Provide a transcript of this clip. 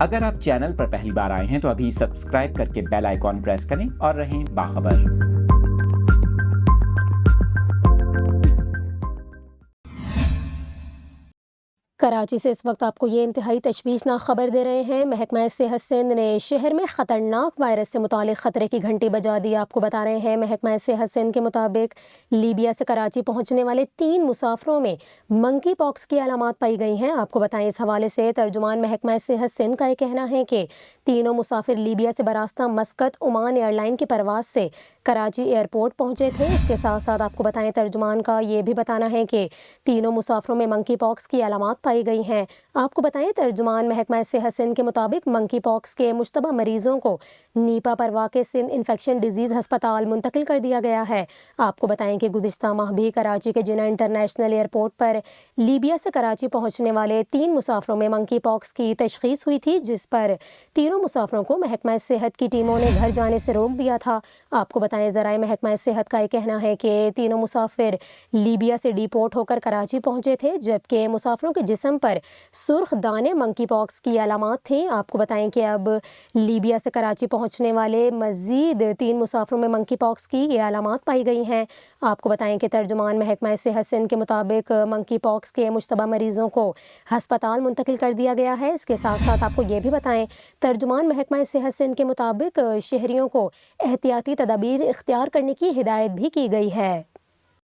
اگر آپ چینل پر پہلی بار آئے ہیں تو ابھی سبسکرائب کر کے بیل آئیکن پریس کریں اور رہیں باخبر۔ کراچی سے اس وقت آپ کو یہ انتہائی تشویشناک خبر دے رہے ہیں۔ محکمہ صحت سندھ نے شہر میں خطرناک وائرس سے متعلق خطرے کی گھنٹی بجا دی۔ آپ کو بتا رہے ہیں محکمہ صحت سندھ کے مطابق لیبیا سے کراچی پہنچنے والے 3 مسافروں میں منکی پاکس کی علامات پائی گئی ہیں۔ آپ کو بتائیں اس حوالے سے ترجمان محکمہ صحت سندھ کا یہ کہنا ہے کہ تینوں مسافر لیبیا سے براستہ مسقط عمان ایئر لائن کی پرواز سے کراچی ایئرپورٹ پہنچے تھے۔ اس کے ساتھ ساتھ آپ کو بتائیں ترجمان کا یہ بھی بتانا ہے کہ تینوں مسافروں میں منکی پاکس کی علامات پائی گئی ہیں۔ آپ کو بتائیں ترجمان محکمہ صحت سندھ کے مطابق منکی پاکس کے مشتبہ مریضوں کو نیپا پروا کے سندھ انفیکشن ڈیزیز ہسپتال منتقل کر دیا گیا ہے۔ آپ کو بتائیں کہ گزشتہ ماہ بھی کراچی کے جناح انٹرنیشنل ایئرپورٹ پر لیبیا سے کراچی پہنچنے والے 3 مسافروں میں منکی پاکس کی تشخیص ہوئی تھی، جس پر تینوں مسافروں کو محکمہ صحت کی ٹیموں نے گھر جانے سے روک دیا تھا۔ آپ کو بتائیں ذرائع محکمہ صحت کا یہ کہنا ہے کہ تینوں مسافر لیبیا سے ڈیپورٹ ہو کر کراچی پہنچے تھے، جبکہ مسافروں کے جسم پر سرخ دانے منکی پاکس کی علامات تھیں۔ آپ کو بتائیں کہ اب لیبیا سے کراچی پہنچنے والے مزید 3 مسافروں میں منکی پاکس کی یہ علامات پائی گئی ہیں۔ آپ کو بتائیں کہ ترجمان محکمہ صحت سندھ کے مطابق منکی پاکس کے مشتبہ مریضوں کو ہسپتال منتقل کر دیا گیا ہے۔ اس کے ساتھ ساتھ آپ کو یہ بھی بتائیں ترجمان محکمہ صحت سندھ کے مطابق شہریوں کو احتیاطی تدابیر اختیار کرنے کی ہدایت بھی کی گئی ہے۔